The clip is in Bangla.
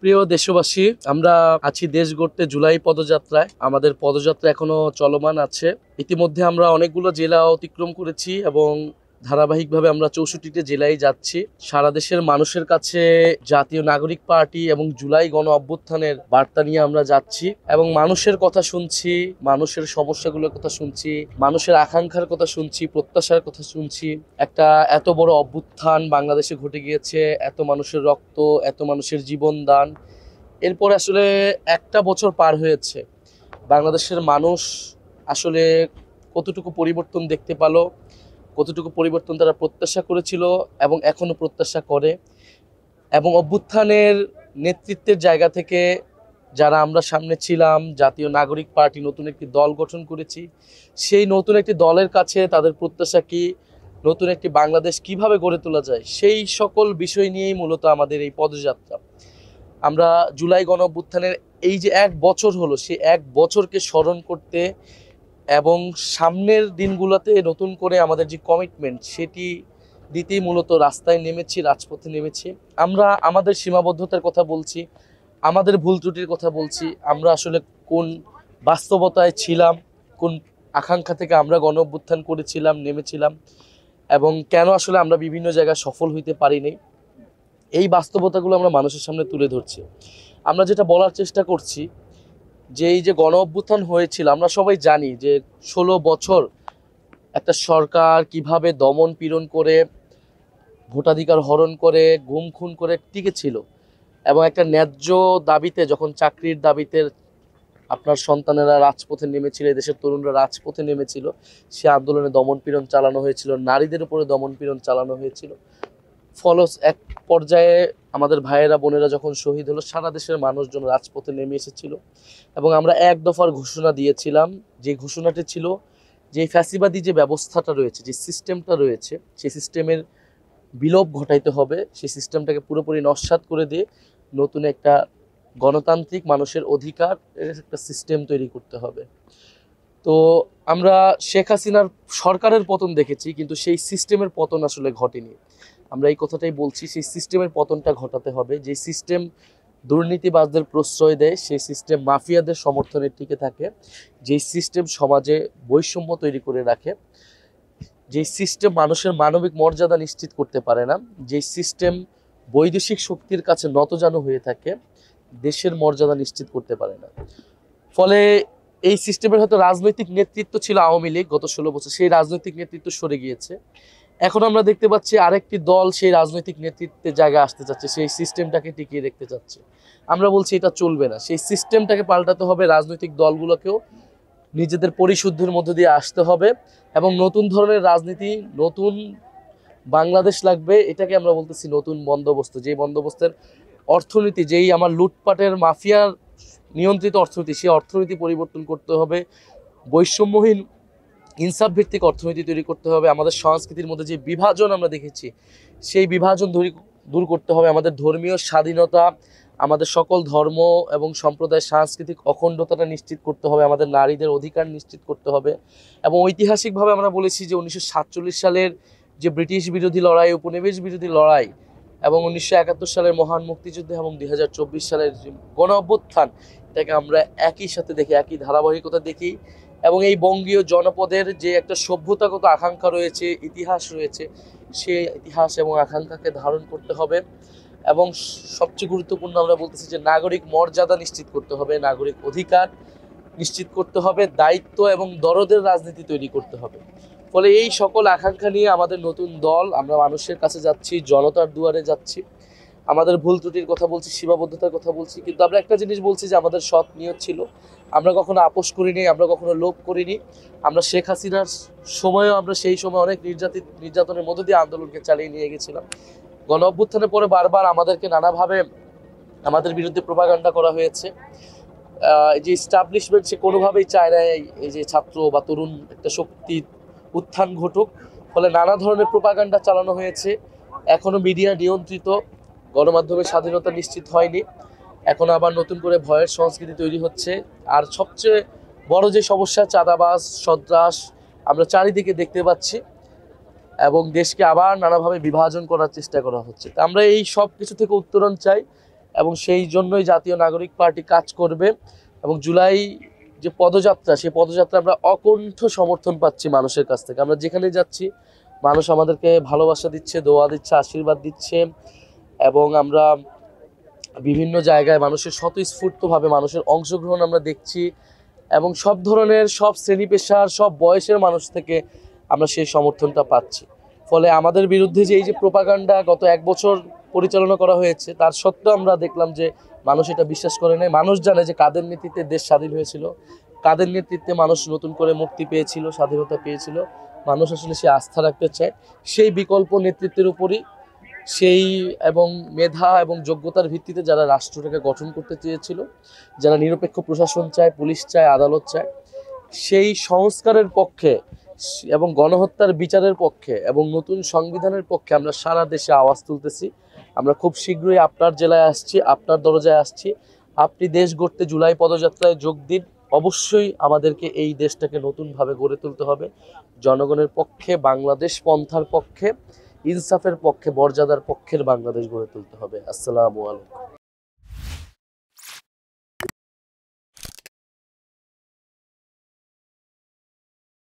প্রিয় দেশবাসী, আমরা আছি দেশ গড়তে জুলাই পদযাত্রায়। আমাদের পদযাত্রা এখনো চলমান আছে। ইতিমধ্যে আমরা অনেকগুলো জেলা অতিক্রম করেছি এবং ধারাবাহিকভাবে আমরা 64টি জেলায় যাচ্ছি। সারা দেশের মানুষের কাছে জাতীয় নাগরিক পার্টি এবং জুলাই গণ অভ্যুত্থানের বার্তা নিয়ে আমরা যাচ্ছি এবং মানুষের কথা শুনছি, মানুষের সমস্যাগুলোর কথা শুনছি, মানুষের আকাঙ্ক্ষার কথা শুনছি, প্রত্যাশার কথা শুনছি। একটা এত বড় অভ্যুত্থান বাংলাদেশে ঘটে গিয়েছে, এত মানুষের রক্ত, এত মানুষের জীবন দান। এরপরে আসলে একটা বছর পার হয়েছে। বাংলাদেশের মানুষ আসলে কতটুকু পরিবর্তন দেখতে পেলো, কতটুকু পরিবর্তন তারা প্রত্যাশা করেছিল এবং এখনো প্রত্যাশা করে। এবং অভ্যুত্থানের নেতৃত্বের জায়গা থেকে যারা আমরা সামনে ছিলাম, জাতীয় নাগরিক পার্টি নতুন একটি দল গঠন করেছি, সেই নতুন একটি দলের কাছে তাদের প্রত্যাশা কি, নতুন একটি বাংলাদেশ কিভাবে গড়ে তোলা যায়, সেই সকল বিষয় নিয়েই মূলত আমাদের এই পদযাত্রা। আমরা জুলাই গণ অভ্যুত্থানের এই যে এক বছর হলো, সেই এক বছরকে স্মরণ করতে এবং সামনের দিনগুলোতে নতুন করে আমাদের যে কমিটমেন্ট সেটি দিতেই মূলত রাস্তায় নেমেছি, রাজপথে নেমেছি। আমরা আমাদের সীমাবদ্ধতার কথা বলছি, আমাদের ভুল ত্রুটির কথা বলছি। আমরা আসলে কোন বাস্তবতায় ছিলাম, কোন আকাঙ্ক্ষা থেকে আমরা গণ অভ্যুত্থান করেছিলাম, নেমেছিলাম, এবং কেন আসলে আমরা বিভিন্ন জায়গায় সফল হইতে পারিনি। এই বাস্তবতাগুলো আমরা মানুষের সামনে তুলে ধরছি। আমরা যেটা বলার চেষ্টা করছি যে এই যে গণ অভ্যুত্থান হয়েছিল, আমরা সবাই জানি যে 16 বছর একটা সরকার কিভাবে দমন পীড়ন করে, ভোটাধিকার হরণ করে, গুম খুন করে টিকেছিল। এবং একটা ন্যায্য দাবিতে, যখন চাকরির দাবিতে আপনার সন্তানেরা রাজপথে নেমেছিল, দেশের তরুণরা রাজপথে নেমেছিল, সে আন্দোলনে দমন পীড়ন চালানো হয়েছিল, নারীদের উপরে দমন পীড়ন চালানো হয়েছিল। ফলস এক পর্যায়ে আমাদের ভাইয়েরা বোনেরা যখন শহীদ হলো, সারা দেশের মানুষজন রাজপথে নেমে এসেছিল এবং আমরা এক দফার ঘোষণা দিয়েছিলাম। যে ঘোষণাটি ছিল যে ফ্যাসিবাদী যে ব্যবস্থাটা রয়েছে, যে সিস্টেমটা রয়েছে, সেই সিস্টেমের বিলোপ ঘটাইতে হবে, সেই সিস্টেমটাকে পুরোপুরি নস্যাৎ করে দিয়ে নতুন একটা গণতান্ত্রিক মানুষের অধিকার একটা সিস্টেম তৈরি করতে হবে। তো আমরা শেখ হাসিনার সরকারের পতন দেখেছি, কিন্তু সেই সিস্টেমের পতন আসলে ঘটেনি। আমরা এই কথাটাই বলছি, সেই সিস্টেমের পতনটা ঘটাতে হবে। যে সিস্টেম দুর্নীতিবাজদের প্রশ্রয় দেয়, সেই সিস্টেম মাফিয়াদের সমর্থনে টিকে থাকে, যেই সিস্টেম সমাজে বৈষম্য তৈরি করে রাখে, যেই সিস্টেম মানুষের মানবিক মর্যাদা নিশ্চিত করতে পারে না, যেই সিস্টেম বৈদেশিক শক্তির কাছে নতজানু হয়ে থাকে, দেশের মর্যাদা নিশ্চিত করতে পারে না। ফলে এই সিস্টেমের হয়তো রাজনৈতিক নেতৃত্ব ছিল আওয়ামী লীগ গত 16 বছর, সেই রাজনৈতিক নেতৃত্ব সরে গিয়েছে। এখন আমরা দেখতে পাচ্ছি আরেকটি দল সেই রাজনৈতিক নেতৃত্বের জায়গায় আসতে চাচ্ছে, সেই সিস্টেমটাকে টিকিয়ে রাখতে চাচ্ছে। আমরা বলছি এটা চলবে না, সেই সিস্টেমটাকে পাল্টাতে হবে। রাজনৈতিক দলগুলোকেও নিজেদের পরিশুদ্ধির মধ্য দিয়ে আসতে হবে এবং নতুন ধরনের রাজনীতি, নতুন বাংলাদেশ লাগবে। এটাকে আমরা বলতেছি নতুন বন্দোবস্ত। যেই বন্দোবস্তের অর্থনীতি, যেই আমার লুটপাটের মাফিয়ার নিয়ন্ত্রিত অর্থনীতি, সেই অর্থনীতি পরিবর্তন করতে হবে। বৈষম্যহীন ইনসাফ ভিত্তিক অর্থনীতি তৈরি করতে হবে। আমাদের সংস্কৃতির মধ্যে যে বিভাজন আমরা দেখেছি, সেই বিভাজন দূর করতে হবে। আমাদের ধর্মীয় স্বাধীনতা, আমাদের সকল ধর্ম এবং সম্প্রদায়ের সাংস্কৃতিক অখণ্ডতাটা নিশ্চিত করতে হবে। আমাদের নারীদের অধিকার নিশ্চিত করতে হবে। এবং ঐতিহাসিকভাবে আমরা বলেছি যে 1947 সালের যে ব্রিটিশ বিরোধী লড়াই, উপনিবেশ বিরোধী লড়াই, এবং 1971 সালের মহান মুক্তিযুদ্ধ এবং 2024 সালের যে গণ অভ্যুত্থান, এটাকে আমরা একই সাথে দেখি, একই ধারাবাহিকতা দেখি। এবং এই বঙ্গীয় জনপদের যে একটা সভ্যতাগত আকাঙ্ক্ষা রয়েছে, ইতিহাস রয়েছে, সেই ইতিহাস এবং আকাঙ্ক্ষাকে ধারণ করতে হবে। এবং সবচেয়ে গুরুত্বপূর্ণ আমরা বলতেছি যে নাগরিক মর্যাদা নিশ্চিত করতে হবে, নাগরিক অধিকার নিশ্চিত করতে হবে, দায়িত্ব এবং দরদের রাজনীতি তৈরি করতে হবে। ফলে এই সকল আকাঙ্ক্ষা নিয়ে আমাদের নতুন দল, আমরা মানুষের কাছে যাচ্ছি, জনতার দুয়ারে যাচ্ছি। আমাদের ভুল ত্রুটির কথা বলছি, সীমাবদ্ধতার কথা বলছি, কিন্তু আমরা একটা জিনিস বলছি যে আমাদের সৎ নিয়ত ছিল। আমরা কখনো আপোষ করিনি, আমরা কখনো লোভ করিনি। আমরা শেখ হাসিনার সময়ও আমরা সেই সময় অনেক নির্যাতনের মধ্য দিয়ে আন্দোলনকে চালিয়ে নিয়ে গেছিলাম। গণ অভ্যুত্থানের পরে বারবার আমাদেরকে নানাভাবে আমাদের বিরুদ্ধে প্রোপাগান্ডা করা হয়েছে। এই যে এস্টাবলিশমেন্ট, সে কোনোভাবেই চায় না এই যে ছাত্র বা তরুণ একটা শক্তি উত্থান ঘটুক। ফলে নানা ধরনের প্রোপাগান্ডা চালানো হয়েছে। এখনো মিডিয়া নিয়ন্ত্রিত, গণমাধ্যমের স্বাধীনতা নিশ্চিত হয়নি। এখন আবার নতুন করে ভয়ের সংস্কৃতি তৈরি হচ্ছে। আর সবচেয়ে বড় যে সমস্যা, চাঁদাবাজ, সন্ত্রাস আমরা চারিদিকে দেখতে পাচ্ছি এবং দেশকে আবার নানাভাবে বিভাজন করার চেষ্টা করা হচ্ছে। আমরা এই সব কিছু থেকে উত্তরণ চাই এবং সেই জন্যই জাতীয় নাগরিক পার্টি কাজ করবে। এবং জুলাই যে পদযাত্রা, সেই পদযাত্রা আমরা অকুণ্ঠ সমর্থন পাচ্ছি মানুষের কাছ থেকে। আমরা যেখানে যাচ্ছি মানুষ আমাদেরকে ভালোবাসা দিচ্ছে, দোয়া দিচ্ছে, আশীর্বাদ দিচ্ছে। এবং আমরা বিভিন্ন জায়গায় মানুষের স্বতঃস্ফূর্তভাবে মানুষের অংশগ্রহণ আমরা দেখছি। এবং সব ধরনের, সব শ্রেণী পেশার, সব বয়সের মানুষ থেকে আমরা সেই সমর্থনটা পাচ্ছি। ফলে আমাদের বিরুদ্ধে যে এই যে প্রোপাগান্ডা গত 1 বছর পরিচালনা করা হয়েছে, তার সত্ত্বেও আমরা দেখলাম যে মানুষ এটা বিশ্বাস করে নেয়। মানুষ জানে যে কাদের নেতৃত্বে দেশ স্বাধীন হয়েছিল, কাদের নেতৃত্বে মানুষ নতুন করে মুক্তি পেয়েছিল, স্বাধীনতা পেয়েছিল। মানুষ আসলে সে আস্থা রাখতে চায় সেই বিকল্প নেতৃত্বের উপরই, সেই এবং মেধা এবং যোগ্যতার ভিত্তিতে যারা রাষ্ট্রটাকে গঠন করতে চেয়েছিল, যারা নিরপেক্ষ প্রশাসন চায়, পুলিশ চায়, আদালত চায়, সেই সংস্কারের পক্ষে এবং গণহত্যার বিচারের পক্ষে এবং নতুন সংবিধানের পক্ষে আমরা সারা দেশে আওয়াজ তুলতেছি। আমরা খুব শীঘ্রই আপনার জেলায় আসছি, আপনার দরজায় আসছি। আপনি দেশ গড়তে জুলাই পদযাত্রায় যোগ দিন। অবশ্যই আমাদেরকে এই দেশটাকে নতুনভাবে গড়ে তুলতে হবে, জনগণের পক্ষে, বাংলাদেশ পন্থার পক্ষে, ইনসাফের পক্ষে, মর্যাদার পক্ষের বাংলাদেশ গড়ে তুলতে হবে। আসসালামু আলাইকুম।